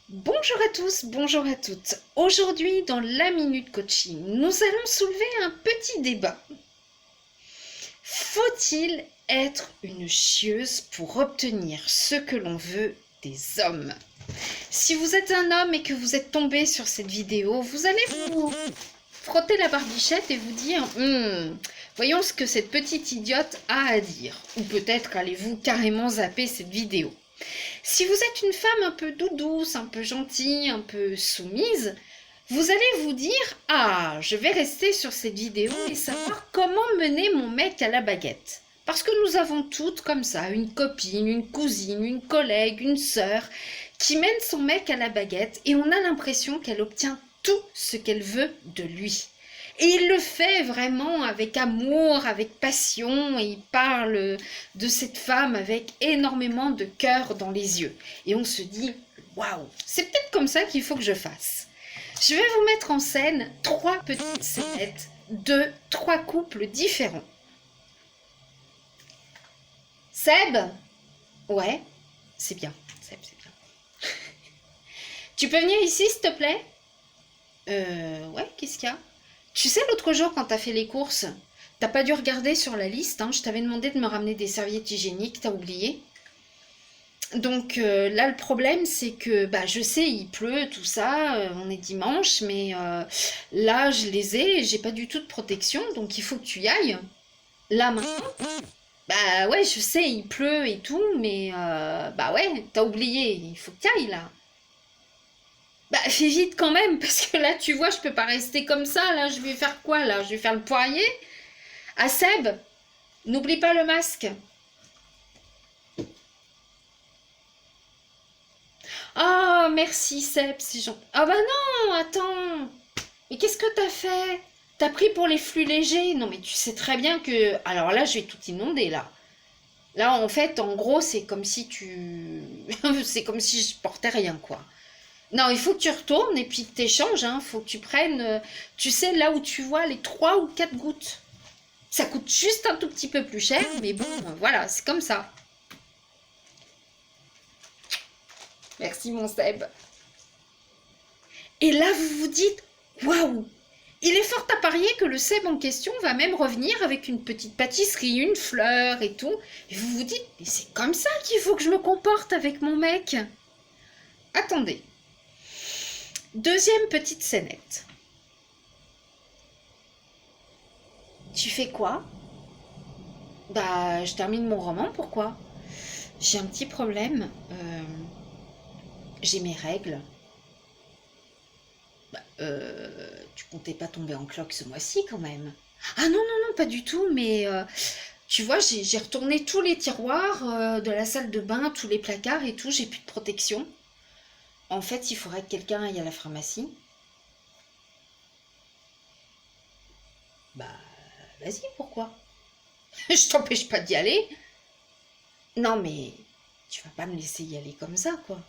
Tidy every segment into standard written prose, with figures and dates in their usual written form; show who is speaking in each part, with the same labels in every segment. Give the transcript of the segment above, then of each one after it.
Speaker 1: Bonjour à tous, bonjour à toutes. Aujourd'hui, dans la Minute Coaching, nous allons soulever un petit débat. Faut-il être une chieuse pour obtenir ce que l'on veut des hommes? Si vous êtes un homme et que vous êtes tombé sur cette vidéo, vous allez vous frotter la barbichette et vous dire voyons ce que cette petite idiote a à dire. Ou peut-être allez-vous carrément zapper cette vidéo. Si vous êtes une femme un peu douce, un peu gentille, un peu soumise, vous allez vous dire « Ah, je vais rester sur cette vidéo et savoir comment mener mon mec à la baguette. » Parce que nous avons toutes comme ça, une copine, une cousine, une collègue, une sœur, qui mène son mec à la baguette et on a l'impression qu'elle obtient tout ce qu'elle veut de lui. Et il le fait vraiment avec amour, avec passion, et il parle de cette femme avec énormément de cœur dans les yeux. Et on se dit, waouh, c'est peut-être comme ça qu'il faut que je fasse. Je vais vous mettre en scène 3 petites scénettes de 3 couples différents. Seb? Ouais, c'est bien, Seb, c'est bien. Tu peux venir ici, s'il te plaît? Ouais, qu'est-ce qu'il y a? Tu sais, l'autre jour, quand t'as fait les courses, t'as pas dû regarder sur la liste, hein, je t'avais demandé de me ramener des serviettes hygiéniques, t'as oublié. Donc là, le problème, c'est que, bah, je sais, il pleut, tout ça, on est dimanche, mais là, je les ai, j'ai pas du tout de protection, donc il faut que tu y ailles. Là, maintenant? Bah ouais, je sais, il pleut et tout, mais bah ouais, t'as oublié, il faut que tu ailles, là. Bah, fais vite quand même, parce que là, tu vois, je peux pas rester comme ça. Là, je vais faire quoi, là? Je vais faire le poirier? Ah, Seb, n'oublie pas le masque. Ah, merci, Seb, c'est gentil. Ah bah non, attends. Mais qu'est-ce que t'as fait? T'as pris pour les flux légers? Non, mais tu sais très bien que... Alors là, je vais tout inonder, là. Là, en fait, en gros, c'est comme si tu... c'est comme si je portais rien, quoi. Non, il faut que tu retournes et puis que tu échanges. Hein. Faut que tu prennes, tu sais, là où tu vois les 3 ou 4 gouttes. Ça coûte juste un tout petit peu plus cher, mais bon, voilà, c'est comme ça. Merci, mon Seb. Et là, vous vous dites, waouh, il est fort à parier que le Seb en question va même revenir avec une petite pâtisserie, une fleur et tout. Et vous vous dites, mais c'est comme ça qu'il faut que je me comporte avec mon mec. Attendez. Deuxième petite scénette. Tu fais quoi? Bah, je termine mon roman, pourquoi? J'ai un petit problème. J'ai mes règles. Tu comptais pas tomber en cloque ce mois-ci quand même. Ah non, non, non, pas du tout, mais tu vois, j'ai retourné tous les tiroirs de la salle de bain, tous les placards et tout, j'ai plus de protection. En fait, il faudrait que quelqu'un aille à la pharmacie. Bah, vas-y, pourquoi? Je t'empêche pas d'y aller. Non, mais tu vas pas me laisser y aller comme ça, quoi.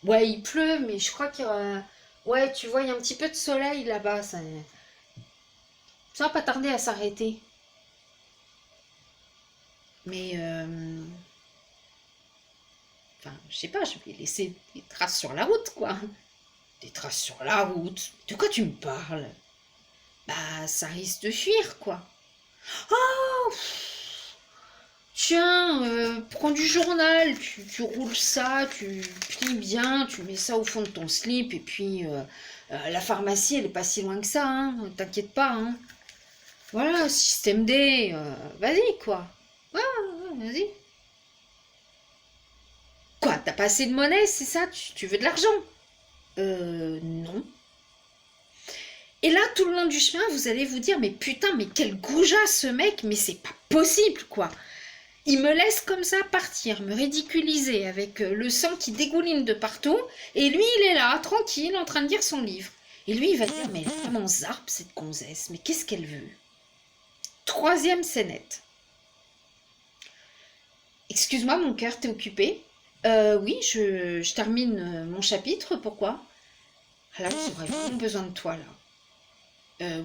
Speaker 1: Ouais, il pleut, mais je crois qu'il y aura... Ouais, tu vois, il y a un petit peu de soleil là-bas. Ça va pas tarder à s'arrêter. Mais... Enfin, je sais pas, je vais laisser des traces sur la route, quoi. Des traces sur la route? De quoi tu me parles? Bah, ça risque de fuir, quoi. Oh! Tiens, prends du journal, tu roules ça, tu plies bien, tu mets ça au fond de ton slip, et puis la pharmacie, elle est pas si loin que ça, hein, t'inquiète pas, hein. Voilà, système D, vas-y, quoi. Ouais, ouais, ouais, vas-y. Quoi, t'as pas assez de monnaie, c'est ça? Tu veux de l'argent? Non. Et là, tout le long du chemin, vous allez vous dire, mais putain, mais quel goujat ce mec, mais c'est pas possible, quoi. Il me laisse comme ça partir, me ridiculiser avec le sang qui dégouline de partout, et lui, il est là, tranquille, en train de lire son livre. Et lui, il va dire, mais elle est vraiment zarpe, cette gonzesse, mais qu'est-ce qu'elle veut? Troisième scénette. Excuse-moi, mon cœur, t'es occupé? Oui, je termine mon chapitre, pourquoi? Ah là, j'aurais vraiment besoin de toi, là.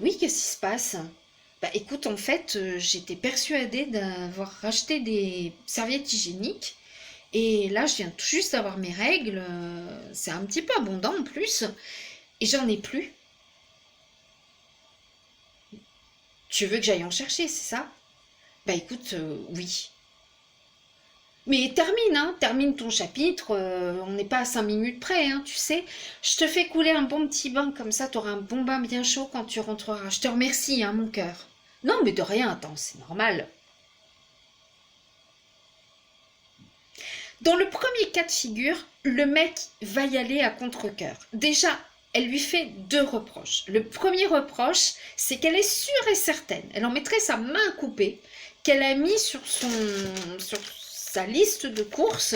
Speaker 1: Oui, qu'est-ce qui se passe? Bah écoute, en fait, j'étais persuadée d'avoir racheté des serviettes hygiéniques Et là, je viens tout juste d'avoir mes règles. C'est un petit peu abondant en plus. Et j'en ai plus. Tu veux que j'aille en chercher, c'est ça? Bah écoute, oui. Mais termine, hein, termine ton chapitre. On n'est pas à 5 minutes près, hein, tu sais. Je te fais couler un bon petit bain, comme ça tu auras un bon bain bien chaud quand tu rentreras. Je te remercie, hein, mon cœur. Non, mais de rien, attends, c'est normal. Dans le premier cas de figure, le mec va y aller à contre-cœur. Déjà, elle lui fait deux reproches. Le premier reproche, c'est qu'elle est sûre et certaine, elle en mettrait sa main coupée, qu'elle a mis sur sa liste de courses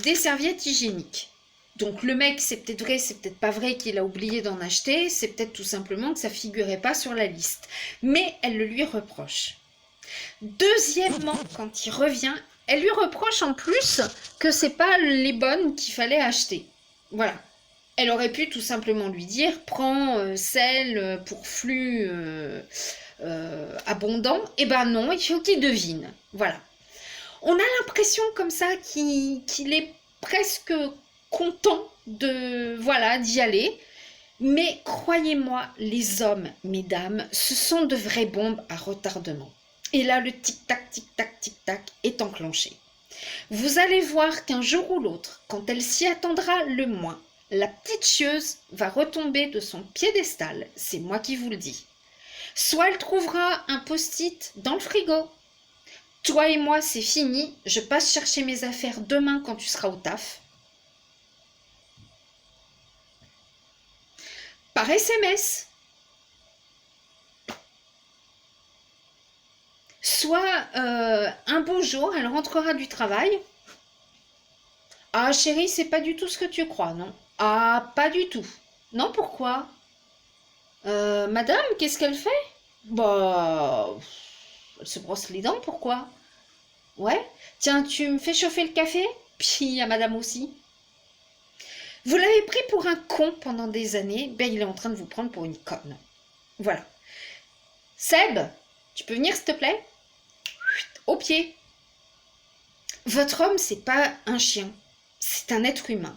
Speaker 1: des serviettes hygiéniques. Donc le mec, c'est peut-être vrai, c'est peut-être pas vrai qu'il a oublié d'en acheter, c'est peut-être tout simplement que ça figurait pas sur la liste. Mais elle le lui reproche. Deuxièmement, quand il revient, elle lui reproche en plus que c'est pas les bonnes qu'il fallait acheter. Voilà. Elle aurait pu tout simplement lui dire prends celle pour flux abondant. Eh ben non, il faut qu'il devine. Voilà. On a l'impression comme ça qu'il est presque content de voilà d'y aller. Mais croyez-moi, les hommes, mesdames, ce sont de vraies bombes à retardement. Et là, le tic-tac, tic-tac, tic-tac est enclenché. Vous allez voir qu'un jour ou l'autre, quand elle s'y attendra le moins, la petite chieuse va retomber de son piédestal, c'est moi qui vous le dis. Soit elle trouvera un post-it dans le frigo. Toi et moi, c'est fini, je passe chercher mes affaires demain quand tu seras au taf. Par SMS. Soit un beau jour, elle rentrera du travail. Ah chérie, c'est pas du tout ce que tu crois, non? Ah, pas du tout. Non, pourquoi? Madame, qu'est-ce qu'elle fait? Bah, elle se brosse les dents, pourquoi? Ouais. Tiens, tu me fais chauffer le café? Puis à madame aussi. Vous l'avez pris pour un con pendant des années, ben il est en train de vous prendre pour une conne. Voilà. Seb, tu peux venir s'il te plaît? Au pied. Votre homme, c'est pas un chien, c'est un être humain.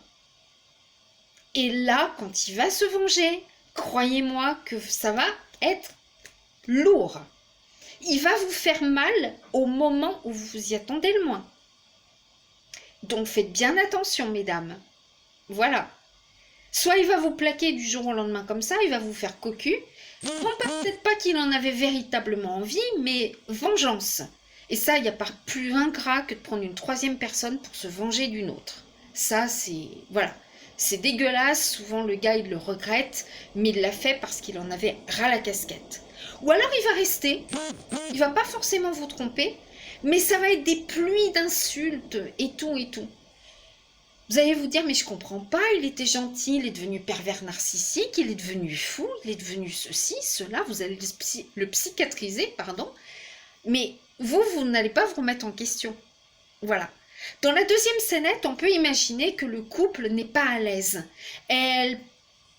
Speaker 1: Et là, quand il va se venger, croyez-moi que ça va être lourd. Il va vous faire mal au moment où vous vous y attendez le moins. Donc faites bien attention, mesdames. Voilà. Soit il va vous plaquer du jour au lendemain comme ça, il va vous faire cocu. Bon, peut-être pas qu'il en avait véritablement envie, mais vengeance. Et ça, il n'y a pas plus ingrat que de prendre une troisième personne pour se venger d'une autre. Ça, c'est... Voilà. C'est dégueulasse, souvent le gars, il le regrette, mais il l'a fait parce qu'il en avait ras la casquette. Ou alors il va rester, il va pas forcément vous tromper, mais ça va être des pluies d'insultes et tout et tout. Vous allez vous dire, mais je comprends pas, il était gentil, il est devenu pervers narcissique, il est devenu fou, il est devenu ceci, cela, vous allez le psychiatriser, pardon, mais vous n'allez pas vous remettre en question. Voilà. Dans la deuxième scénette, on peut imaginer que le couple n'est pas à l'aise. Elle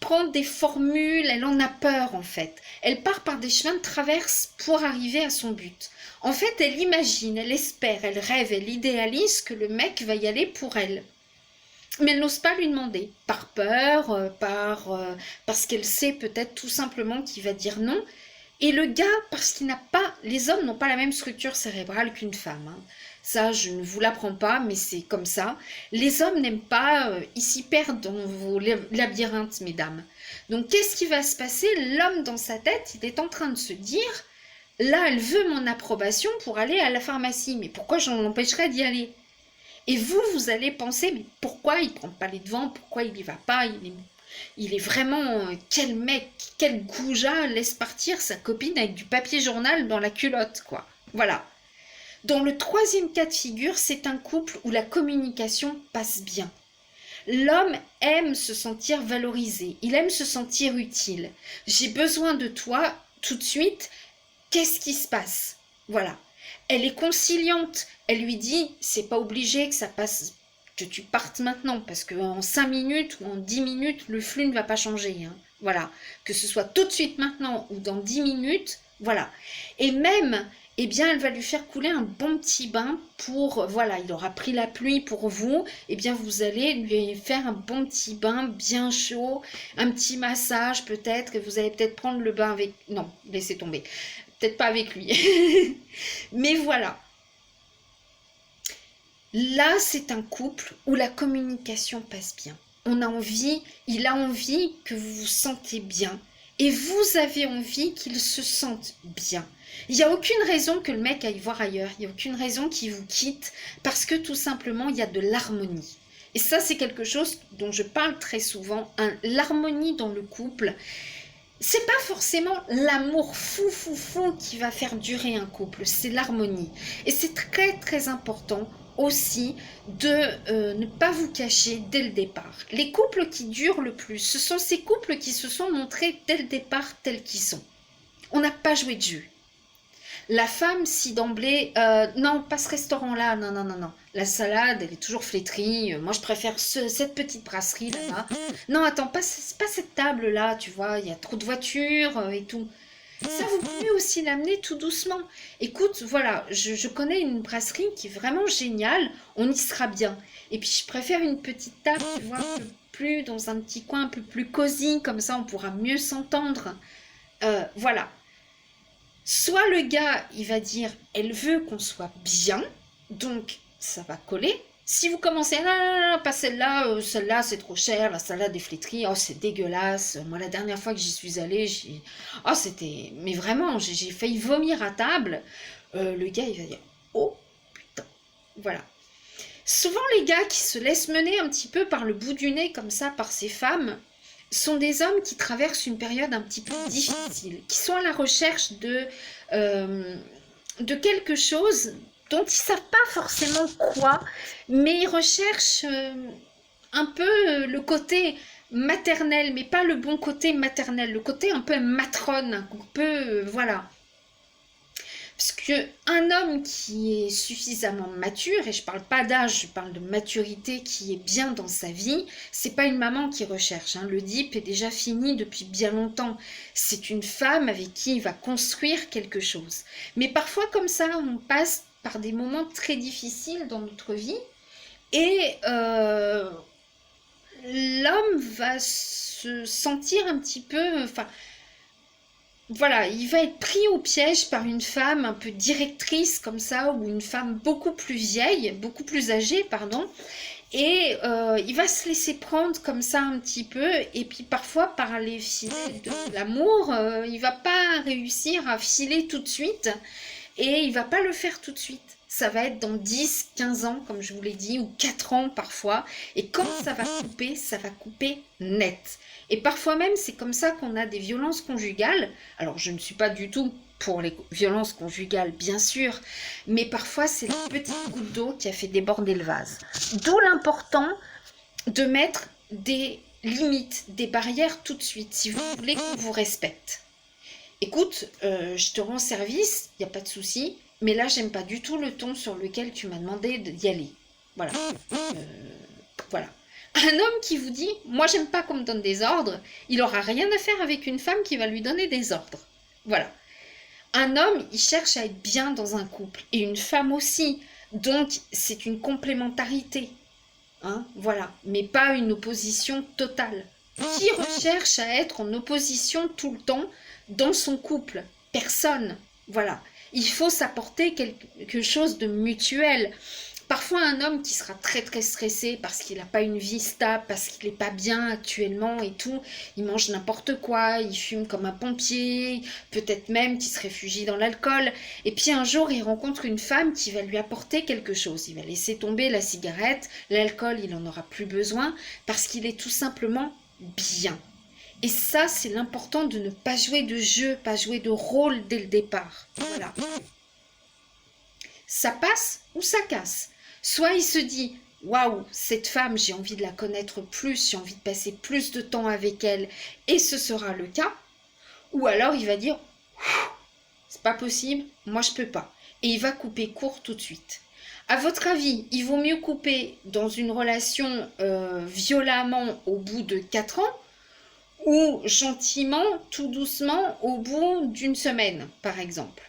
Speaker 1: prend des formules, elle en a peur en fait. Elle part par des chemins de traverse pour arriver à son but. En fait, elle imagine, elle espère, elle rêve, elle idéalise que le mec va y aller pour elle. Mais elle n'ose pas lui demander, par peur, parce qu'elle sait peut-être tout simplement qu'il va dire non. Et le gars, parce qu'il n'a pas... Les hommes n'ont pas la même structure cérébrale qu'une femme. Hein. Ça, je ne vous l'apprends pas, mais c'est comme ça. Les hommes n'aiment pas... ils s'y perdent dans vos labyrinthes, mesdames. Donc, qu'est-ce qui va se passer? L'homme, dans sa tête, il est en train de se dire... Là, elle veut mon approbation pour aller à la pharmacie. Mais pourquoi j'en empêcherais d'y aller? Et vous allez penser, mais pourquoi il ne prend pas les devants? Pourquoi il n'y va pas? Il est vraiment... quel mec, quel goujat laisse partir sa copine avec du papier journal dans la culotte, quoi. Voilà. Dans le troisième cas de figure, c'est un couple où la communication passe bien. L'homme aime se sentir valorisé, il aime se sentir utile. J'ai besoin de toi tout de suite, qu'est-ce qui se passe? Voilà. Elle est conciliante, elle lui dit, c'est pas obligé que ça passe, que tu partes maintenant, parce qu'en 5 minutes ou en 10 minutes, le flux ne va pas changer. Hein. Voilà. Que ce soit tout de suite maintenant ou dans 10 minutes, voilà. Et même, eh bien, elle va lui faire couler un bon petit bain pour, voilà, il aura pris la pluie pour vous, eh bien, vous allez lui faire un bon petit bain bien chaud, un petit massage peut-être, que vous allez peut-être prendre le bain avec, non, laissez tomber, peut-être pas avec lui, mais voilà. Là, c'est un couple où la communication passe bien. On a envie, il a envie que vous vous sentez bien et vous avez envie qu'il se sente bien. Il n'y a aucune raison que le mec aille voir ailleurs, il n'y a aucune raison qu'il vous quitte parce que tout simplement, il y a de l'harmonie. Et ça, c'est quelque chose dont je parle très souvent, hein, l'harmonie dans le couple. C'est pas forcément l'amour fou qui va faire durer un couple, c'est l'harmonie. Et c'est très très important aussi de ne pas vous cacher dès le départ. Les couples qui durent le plus, ce sont ces couples qui se sont montrés dès le départ tels qu'ils sont. On n'a pas joué de jeu. La femme, si d'emblée, non, pas ce restaurant-là, non, non, non, non. La salade, elle est toujours flétrie. Moi, je préfère cette petite brasserie là-bas. Non, attends, pas cette table-là, tu vois, il y a trop de voitures et tout. Ça, vous pouvez aussi l'amener tout doucement. Écoute, voilà, je connais une brasserie qui est vraiment géniale. On y sera bien. Et puis, je préfère une petite table, tu vois, un peu plus dans un petit coin un peu plus cosy. Comme ça, on pourra mieux s'entendre. Voilà. Soit le gars, il va dire, elle veut qu'on soit bien, donc ça va coller. Si vous commencez, non, pas celle-là, celle-là c'est trop cher, la salade est flétrie, oh c'est dégueulasse. Moi la dernière fois que j'y suis allée, oh c'était, mais vraiment, j'ai failli vomir à table. Le gars il va dire, oh putain, voilà. Souvent les gars qui se laissent mener un petit peu par le bout du nez comme ça par ces femmes, sont des hommes qui traversent une période un petit peu difficile, qui sont à la recherche de quelque chose dont ils ne savent pas forcément quoi, mais ils recherchent un peu le côté maternel, mais pas le bon côté maternel, le côté un peu matrone, un peu, voilà. Parce qu'un homme qui est suffisamment mature, et je parle pas d'âge, je parle de maturité qui est bien dans sa vie, c'est pas une maman qui recherche. Hein. Le DIP est déjà fini depuis bien longtemps. C'est une femme avec qui il va construire quelque chose. Mais parfois, comme ça, on passe par des moments très difficiles dans notre vie et l'homme va se sentir un petit peu. Enfin, voilà, il va être pris au piège par une femme un peu directrice comme ça, ou une femme beaucoup plus vieille, beaucoup plus âgée, pardon, et il va se laisser prendre comme ça un petit peu, et puis parfois par les filets de l'amour, il va pas réussir à filer tout de suite, et il va pas le faire tout de suite. Ça va être dans 10, 15 ans, comme je vous l'ai dit, ou 4 ans parfois. Et quand ça va couper net. Et parfois même, c'est comme ça qu'on a des violences conjugales. Alors, je ne suis pas du tout pour les violences conjugales, bien sûr, mais parfois, c'est la petite goutte d'eau qui a fait déborder le vase. D'où l'important de mettre des limites, des barrières tout de suite, si vous voulez qu'on vous respecte. Écoute, je te rends service, il n'y a pas de souci, mais là, j'aime pas du tout le ton sur lequel tu m'as demandé d'y aller. Voilà. Voilà. Un homme qui vous dit, moi, j'aime pas qu'on me donne des ordres, il aura rien à faire avec une femme qui va lui donner des ordres. Voilà. Un homme, il cherche à être bien dans un couple, et une femme aussi. Donc, c'est une complémentarité. Hein, voilà. Mais pas une opposition totale. Qui recherche à être en opposition tout le temps dans son couple? Personne. Voilà. Il faut s'apporter quelque chose de mutuel. Parfois, un homme qui sera très très stressé parce qu'il n'a pas une vie stable, parce qu'il n'est pas bien actuellement et tout, il mange n'importe quoi, il fume comme un pompier, peut-être même qu'il se réfugie dans l'alcool. Et puis un jour, il rencontre une femme qui va lui apporter quelque chose. Il va laisser tomber la cigarette, l'alcool, il n'en aura plus besoin parce qu'il est tout simplement bien. Et ça, c'est l'important de ne pas jouer de jeu, pas jouer de rôle dès le départ. Voilà. Ça passe ou ça casse. Soit il se dit, waouh, cette femme, j'ai envie de la connaître plus, j'ai envie de passer plus de temps avec elle, et ce sera le cas. Ou alors il va dire, c'est pas possible, moi je peux pas. Et il va couper court tout de suite. À votre avis, il vaut mieux couper dans une relation violemment au bout de 4 ans, ou gentiment, tout doucement, au bout d'une semaine, par exemple.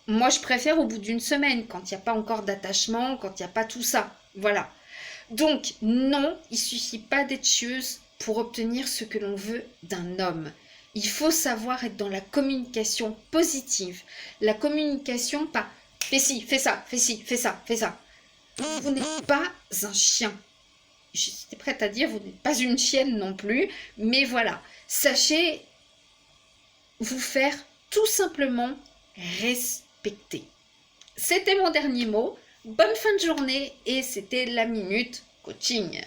Speaker 1: Moi, je préfère au bout d'une semaine, quand il n'y a pas encore d'attachement, quand il n'y a pas tout ça. Voilà. Donc, non, il suffit pas d'être chieuse pour obtenir ce que l'on veut d'un homme. Il faut savoir être dans la communication positive. La communication, pas fais ci, fais ça, fais ci, fais ça, fais ça. Vous n'êtes pas un chien. J'étais prête à dire, vous n'êtes pas une chienne non plus, mais voilà. Sachez vous faire tout simplement respecter. C'était mon dernier mot. Bonne fin de journée et c'était la minute coaching.